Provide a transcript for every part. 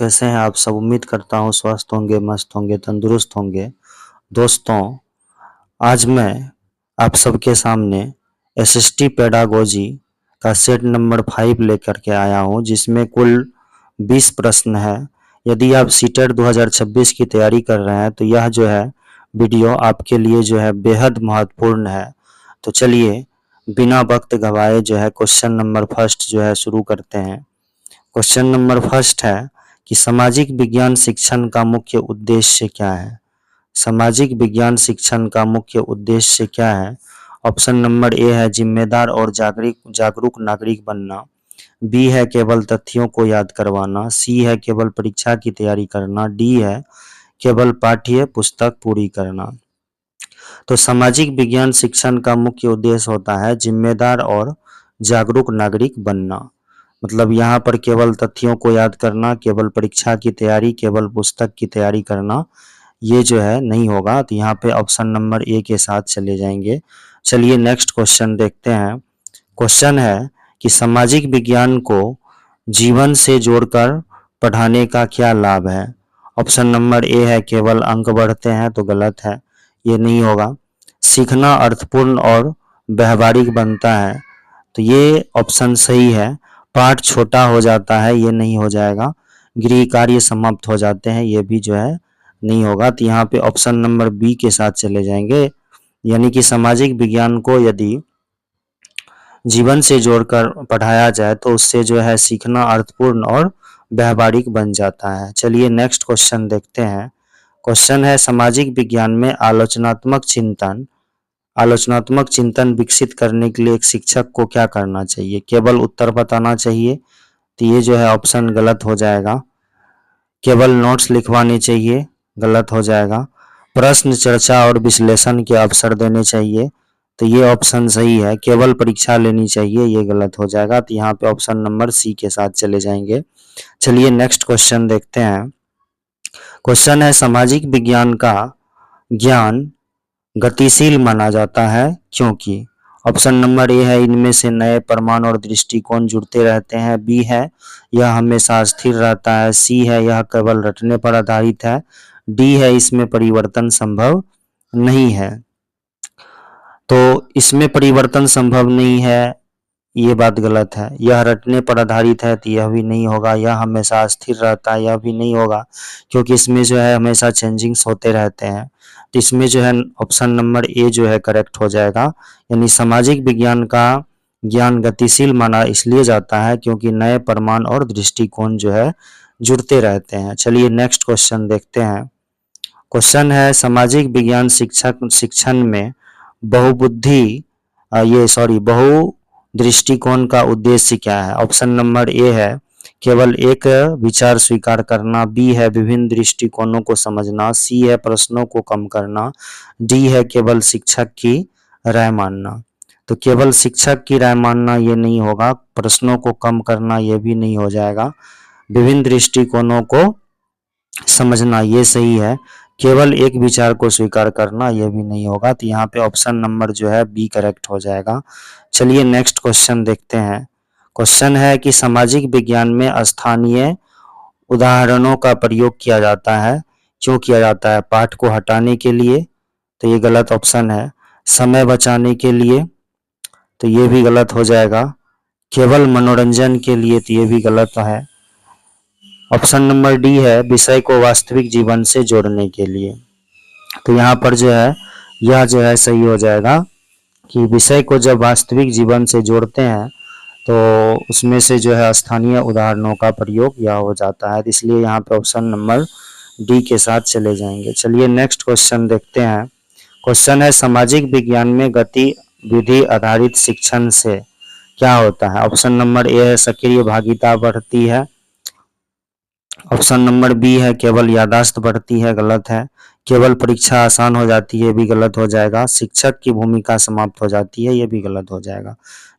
कैसे हैं आप सब। उम्मीद करता हूँ स्वस्थ होंगे, मस्त होंगे, तंदुरुस्त होंगे। दोस्तों, आज मैं आप सबके सामने एसएसटी पेडागोजी का सेट नंबर 5 लेकर के आया हूँ, जिसमें कुल 20 प्रश्न है। यदि आप सीटेट 2026 की तैयारी कर रहे हैं तो यह जो है वीडियो आपके लिए जो है बेहद महत्वपूर्ण है। तो चलिए बिना वक्त गवाए जो है क्वेश्चन नंबर फर्स्ट जो है शुरू करते हैं। क्वेश्चन नंबर फर्स्ट है कि सामाजिक विज्ञान शिक्षण का मुख्य उद्देश्य क्या है। सामाजिक विज्ञान शिक्षण का मुख्य उद्देश्य क्या है। ऑप्शन नंबर ए है जिम्मेदार और जागरूक नागरिक बनना। बी है केवल तथ्यों को याद करवाना। सी है केवल परीक्षा की तैयारी करना। डी है केवल पाठ्य पुस्तक पूरी करना। तो सामाजिक विज्ञान शिक्षण का मुख्य उद्देश्य होता है जिम्मेदार और जागरूक नागरिक बनना। मतलब यहाँ पर केवल तथ्यों को याद करना, केवल परीक्षा की तैयारी, केवल पुस्तक की तैयारी करना, ये जो है नहीं होगा। तो यहाँ पे ऑप्शन नंबर ए के साथ चले जाएंगे। चलिए नेक्स्ट क्वेश्चन देखते हैं। क्वेश्चन है कि सामाजिक विज्ञान को जीवन से जोड़कर पढ़ाने का क्या लाभ है। ऑप्शन नंबर ए है केवल अंक बढ़ते हैं, तो गलत है, ये नहीं होगा। सीखना अर्थपूर्ण और व्यवहारिक बनता है, तो ये ऑप्शन सही है। पाठ छोटा हो जाता है, ये नहीं हो जाएगा। गृह कार्य समाप्त हो जाते हैं, ये भी जो है नहीं होगा। तो यहाँ पे ऑप्शन नंबर बी के साथ चले जाएंगे। यानी कि सामाजिक विज्ञान को यदि जीवन से जोड़कर पढ़ाया जाए तो उससे जो है सीखना अर्थपूर्ण और व्यवहारिक बन जाता है। चलिए नेक्स्ट क्वेश्चन देखते हैं। क्वेश्चन है सामाजिक विज्ञान में आलोचनात्मक चिंतन विकसित करने के लिए एक शिक्षक को क्या करना चाहिए। केवल उत्तर बताना चाहिए, तो ये जो है ऑप्शन गलत हो जाएगा। केवल नोट्स लिखवाने चाहिए, गलत हो जाएगा। प्रश्न चर्चा और विश्लेषण के अवसर देने चाहिए, तो ये ऑप्शन सही है। केवल परीक्षा लेनी चाहिए, ये गलत हो जाएगा। तो यहाँ पे ऑप्शन नंबर सी के साथ चले जाएंगे। चलिए नेक्स्ट क्वेश्चन देखते हैं। क्वेश्चन है सामाजिक विज्ञान का ज्ञान गतिशील माना जाता है क्योंकि। ऑप्शन नंबर ए है इनमें से नए प्रमाण और दृष्टिकोण जुड़ते रहते हैं। बी है यह हमेशा स्थिर रहता है। सी है यह केवल रटने पर आधारित है। डी है इसमें परिवर्तन संभव नहीं है। तो इसमें परिवर्तन संभव नहीं है, ये बात गलत है। यह रटने पर आधारित है, तो यह भी नहीं होगा। यह हमेशा स्थिर रहता है, यह भी नहीं होगा, क्योंकि इसमें जो है हमेशा चेंजिंग्स होते रहते हैं। तो इसमें जो है ऑप्शन नंबर ए जो है करेक्ट हो जाएगा। यानी सामाजिक विज्ञान का ज्ञान गतिशील माना इसलिए जाता है क्योंकि नए प्रमाण और दृष्टिकोण जो है जुड़ते रहते हैं। चलिए नेक्स्ट क्वेश्चन देखते हैं। क्वेश्चन है सामाजिक विज्ञान शिक्षण में बहु दृष्टिकोण का उद्देश्य क्या है। ऑप्शन नंबर ए है केवल एक विचार स्वीकार करना। बी है विभिन्न दृष्टिकोणों को समझना। सी है प्रश्नों को कम करना। डी है केवल शिक्षक की राय मानना। तो केवल शिक्षक की राय मानना ये नहीं होगा। प्रश्नों को कम करना ये भी नहीं हो जाएगा। विभिन्न दृष्टिकोणों को समझना ये सही है। केवल एक विचार को स्वीकार करना यह भी नहीं होगा। तो यहाँ पे ऑप्शन नंबर जो है बी करेक्ट हो जाएगा। चलिए नेक्स्ट क्वेश्चन देखते हैं। क्वेश्चन है कि सामाजिक विज्ञान में स्थानीय उदाहरणों का प्रयोग किया जाता है, क्यों किया जाता है। पाठ को हटाने के लिए, तो ये गलत ऑप्शन है। समय बचाने के लिए, तो ये भी गलत हो जाएगा। केवल मनोरंजन के लिए, तो ये भी गलत है। ऑप्शन नंबर डी है विषय को वास्तविक जीवन से जोड़ने के लिए। तो यहाँ पर जो है यह जो है सही हो जाएगा कि विषय को जब वास्तविक जीवन से जोड़ते हैं तो उसमें से जो है स्थानीय उदाहरणों का प्रयोग यह हो जाता है। इसलिए यहाँ पे ऑप्शन नंबर डी के साथ चले जाएंगे। चलिए नेक्स्ट क्वेश्चन देखते हैं। क्वेश्चन है सामाजिक विज्ञान में गतिविधि आधारित शिक्षण से क्या होता है। ऑप्शन नंबर ए है सक्रिय भागीदारी बढ़ती है। ऑप्शन नंबर बी है केवल याददाश्त बढ़ती है, गलत है। केवल परीक्षा आसान हो जाती है, भी गलत हो जाएगा। शिक्षक की भूमिका समाप्त हो जाती है, ये भी गलत हो जाएगा।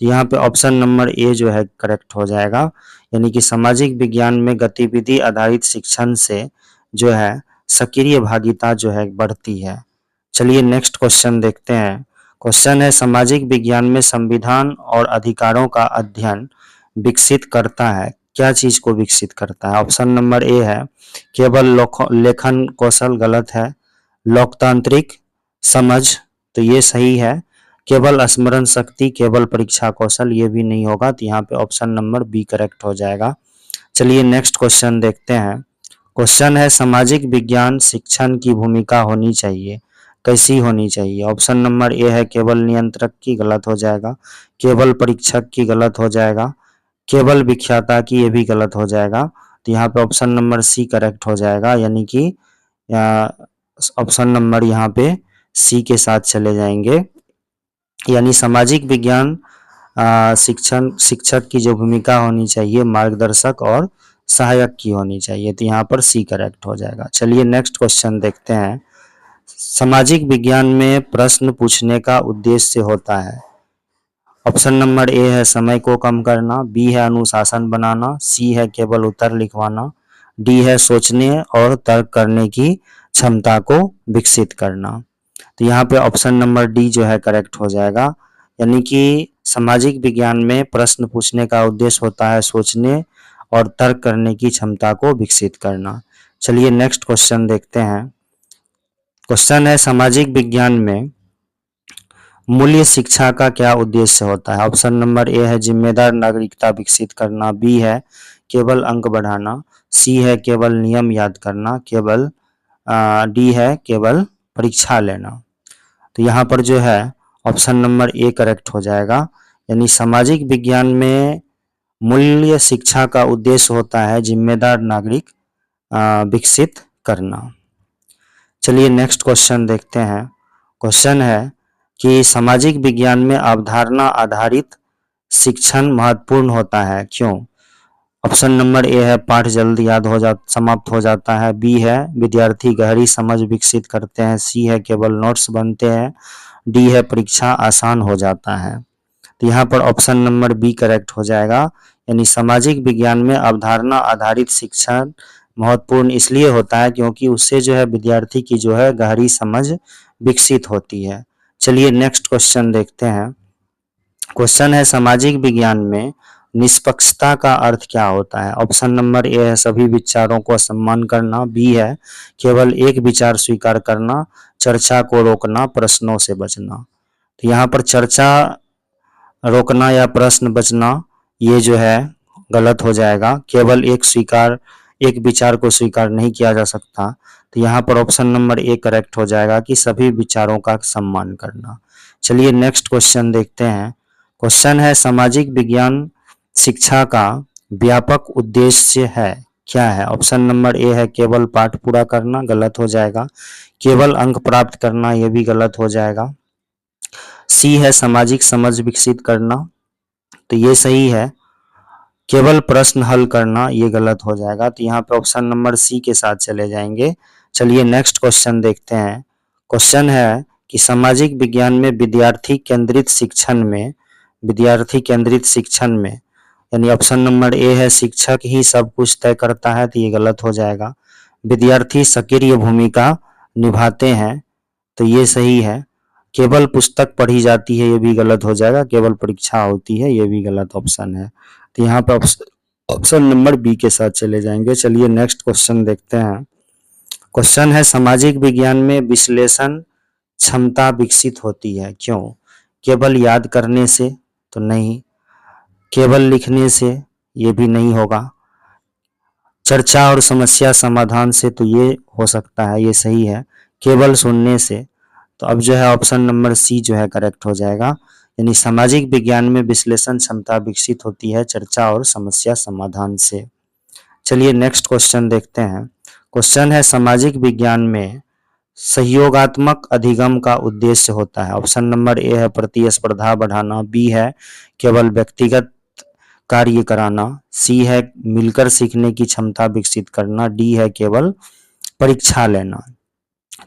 तो यहाँ पे ऑप्शन नंबर ए जो है करेक्ट हो जाएगा। यानी कि सामाजिक विज्ञान में गतिविधि आधारित शिक्षण से जो है सक्रिय भागीदारी जो है बढ़ती है। चलिए नेक्स्ट क्वेश्चन देखते हैं। क्वेश्चन है सामाजिक विज्ञान में संविधान और अधिकारों का अध्ययन विकसित करता है क्या चीज को विकसित करता है? ऑप्शन नंबर ए है केवल लेखन कौशल, गलत है। लोकतांत्रिक समझ, तो ये सही है। केवल स्मरण शक्ति, केवल परीक्षा कौशल, ये भी नहीं होगा, तो यहाँ पे ऑप्शन नंबर बी करेक्ट हो जाएगा। चलिए नेक्स्ट क्वेश्चन देखते हैं। क्वेश्चन है सामाजिक विज्ञान शिक्षण की भूमिका होनी चाहिए, कैसी होनी चाहिए? ऑप्शन नंबर ए है केवल नियंत्रक की, गलत हो जाएगा। केवल परीक्षक की, गलत हो जाएगा। केवल विख्याता की, ये भी गलत हो जाएगा। तो यहाँ पे ऑप्शन नंबर सी करेक्ट हो जाएगा, यानी कि ऑप्शन नंबर यहाँ पे सी के साथ चले जाएंगे, यानी सामाजिक विज्ञान शिक्षक की जो भूमिका होनी चाहिए मार्गदर्शक और सहायक की होनी चाहिए, तो यहाँ पर सी करेक्ट हो जाएगा। चलिए नेक्स्ट क्वेश्चन देखते हैं। सामाजिक विज्ञान में प्रश्न पूछने का उद्देश्य होता है। ऑप्शन नंबर ए है समय को कम करना, बी है अनुशासन बनाना, सी है केवल उत्तर लिखवाना, डी है सोचने और तर्क करने की क्षमता को विकसित करना। तो यहाँ पे ऑप्शन नंबर डी जो है करेक्ट हो जाएगा, यानी कि सामाजिक विज्ञान में प्रश्न पूछने का उद्देश्य होता है सोचने और तर्क करने की क्षमता को विकसित करना। चलिए नेक्स्ट क्वेश्चन देखते हैं। क्वेश्चन है सामाजिक विज्ञान में मूल्य शिक्षा का क्या उद्देश्य होता है? ऑप्शन नंबर ए है जिम्मेदार नागरिकता विकसित करना, बी है केवल अंक बढ़ाना, सी है केवल नियम याद करना, केवल डी है केवल परीक्षा लेना। तो यहाँ पर जो है ऑप्शन नंबर ए करेक्ट हो जाएगा, यानी सामाजिक विज्ञान में मूल्य शिक्षा का उद्देश्य होता है जिम्मेदार नागरिक विकसित करना। चलिए नेक्स्ट क्वेश्चन देखते हैं। क्वेश्चन है कि सामाजिक विज्ञान में अवधारणा आधारित शिक्षण महत्वपूर्ण होता है, क्यों? ऑप्शन नंबर ए है पाठ जल्दी याद समाप्त हो जाता है, बी है विद्यार्थी गहरी समझ विकसित करते हैं, सी है केवल नोट्स बनते हैं, डी है परीक्षा आसान हो जाता है। तो यहाँ पर ऑप्शन नंबर बी करेक्ट हो जाएगा, यानी सामाजिक विज्ञान में अवधारणा आधारित शिक्षण महत्वपूर्ण इसलिए होता है क्योंकि उससे जो है विद्यार्थी की जो है गहरी समझ विकसित होती है। चलिए नेक्स्ट क्वेश्चन देखते हैं। क्वेश्चन है सामाजिक विज्ञान में निष्पक्षता का अर्थ क्या होता है? ऑप्शन नंबर ए है सभी विचारों को सम्मान करना, बी है केवल एक विचार स्वीकार करना, चर्चा को रोकना, प्रश्नों से बचना। तो यहाँ पर चर्चा रोकना या प्रश्न बचना ये जो है गलत हो जाएगा, केवल एक विचार को स्वीकार नहीं किया जा सकता। तो यहाँ पर ऑप्शन नंबर ए करेक्ट हो जाएगा कि सभी विचारों का सम्मान करना। चलिए नेक्स्ट क्वेश्चन देखते हैं। क्वेश्चन है सामाजिक विज्ञान शिक्षा का व्यापक उद्देश्य है, क्या है? ऑप्शन नंबर ए है केवल पाठ पूरा करना, गलत हो जाएगा। केवल अंक प्राप्त करना, यह भी गलत हो जाएगा। सी है सामाजिक समझ विकसित करना, तो ये सही है। केवल प्रश्न हल करना, ये गलत हो जाएगा, तो यहाँ पे ऑप्शन नंबर सी के साथ चले जाएंगे। चलिए नेक्स्ट क्वेश्चन देखते हैं। क्वेश्चन है कि सामाजिक विज्ञान में विद्यार्थी केंद्रित शिक्षण में यानी ऑप्शन नंबर ए है शिक्षक ही सब कुछ तय करता है, तो ये गलत हो जाएगा। विद्यार्थी सक्रिय भूमिका निभाते हैं, तो ये सही है। केवल पुस्तक पढ़ी जाती है, ये भी गलत हो जाएगा। केवल परीक्षा होती है, ये भी गलत ऑप्शन है। तो यहाँ पे ऑप्शन नंबर बी के साथ चले जाएंगे। चलिए नेक्स्ट क्वेश्चन देखते हैं। क्वेश्चन है सामाजिक विज्ञान में विश्लेषण क्षमता विकसित होती है, क्यों? केवल याद करने से तो नहीं, केवल लिखने से ये भी नहीं होगा, चर्चा और समस्या समाधान से तो ये हो सकता है, ये सही है। केवल सुनने से, तो अब जो है ऑप्शन नंबर सी जो है करेक्ट हो जाएगा, यानी सामाजिक विज्ञान में विश्लेषण क्षमता विकसित होती है चर्चा और समस्या समाधान से। चलिए नेक्स्ट क्वेश्चन देखते हैं। क्वेश्चन है सामाजिक विज्ञान में सहयोगात्मक अधिगम का उद्देश्य होता है। ऑप्शन नंबर ए है प्रतिस्पर्धा बढ़ाना, बी है केवल व्यक्तिगत कार्य कराना, सी है मिलकर सीखने की क्षमता विकसित करना, डी है केवल परीक्षा लेना।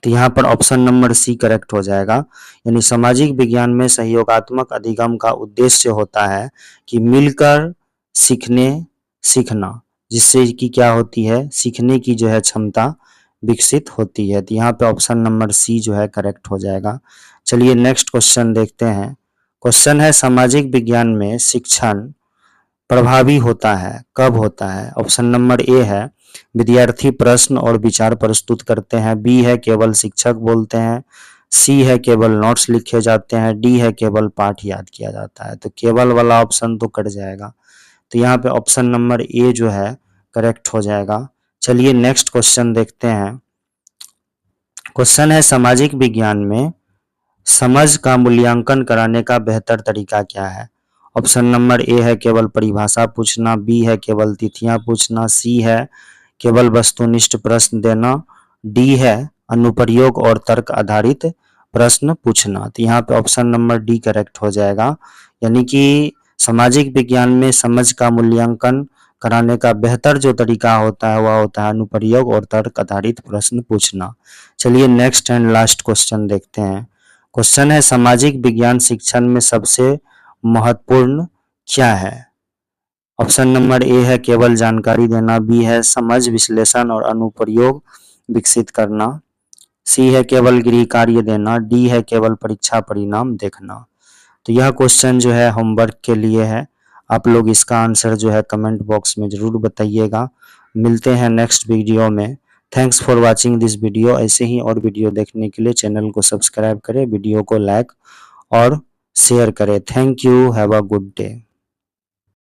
तो यहाँ पर ऑप्शन नंबर सी करेक्ट हो जाएगा, यानी सामाजिक विज्ञान में सहयोगात्मक अधिगम का उद्देश्य होता है कि मिलकर सीखना, जिससे कि क्या होती है सीखने की जो है क्षमता विकसित होती है। तो यहाँ पे ऑप्शन नंबर सी जो है करेक्ट हो जाएगा। चलिए नेक्स्ट क्वेश्चन देखते हैं। क्वेश्चन है सामाजिक विज्ञान में शिक्षण प्रभावी होता है, कब होता है? ऑप्शन नंबर ए है विद्यार्थी प्रश्न और विचार प्रस्तुत करते हैं, बी है केवल शिक्षक बोलते हैं, सी है केवल नोट्स लिखे जाते हैं, डी है केवल पाठ याद किया जाता है। तो केवल वाला ऑप्शन तो कट जाएगा, तो यहाँ पे ऑप्शन नंबर ए जो है करेक्ट हो जाएगा। चलिए नेक्स्ट क्वेश्चन देखते हैं। क्वेश्चन है सामाजिक विज्ञान में समझ का मूल्यांकन कराने का बेहतर तरीका क्या है? ऑप्शन नंबर ए है केवल परिभाषा पूछना, बी है केवल तिथियां पूछना, सी है केवल वस्तुनिष्ठ प्रश्न देना, डी है अनुप्रयोग और तर्क आधारित प्रश्न पूछना। तो यहाँ पे ऑप्शन नंबर डी करेक्ट हो जाएगा, यानी कि सामाजिक विज्ञान में समझ का मूल्यांकन कराने का बेहतर जो तरीका होता है वह होता है अनुप्रयोग और तर्क आधारित प्रश्न पूछना। चलिए नेक्स्ट एंड लास्ट क्वेश्चन देखते हैं। क्वेश्चन है सामाजिक विज्ञान शिक्षण में सबसे महत्वपूर्ण क्या है? ऑप्शन नंबर ए है केवल जानकारी देना, बी है समझ विश्लेषण और अनुप्रयोग विकसित करना, सी है केवल गृह कार्य देना, डी है केवल परीक्षा परिणाम देखना। तो यह क्वेश्चन जो है होमवर्क के लिए है, आप लोग इसका आंसर जो है कमेंट बॉक्स में जरूर बताइएगा। मिलते हैं नेक्स्ट वीडियो में। Thanks for watching this video. ऐसे ही और वीडियो देखने के लिए चैनल को सब्सक्राइब करें, वीडियो को लाइक और शेयर करें। Thank you, have a good day.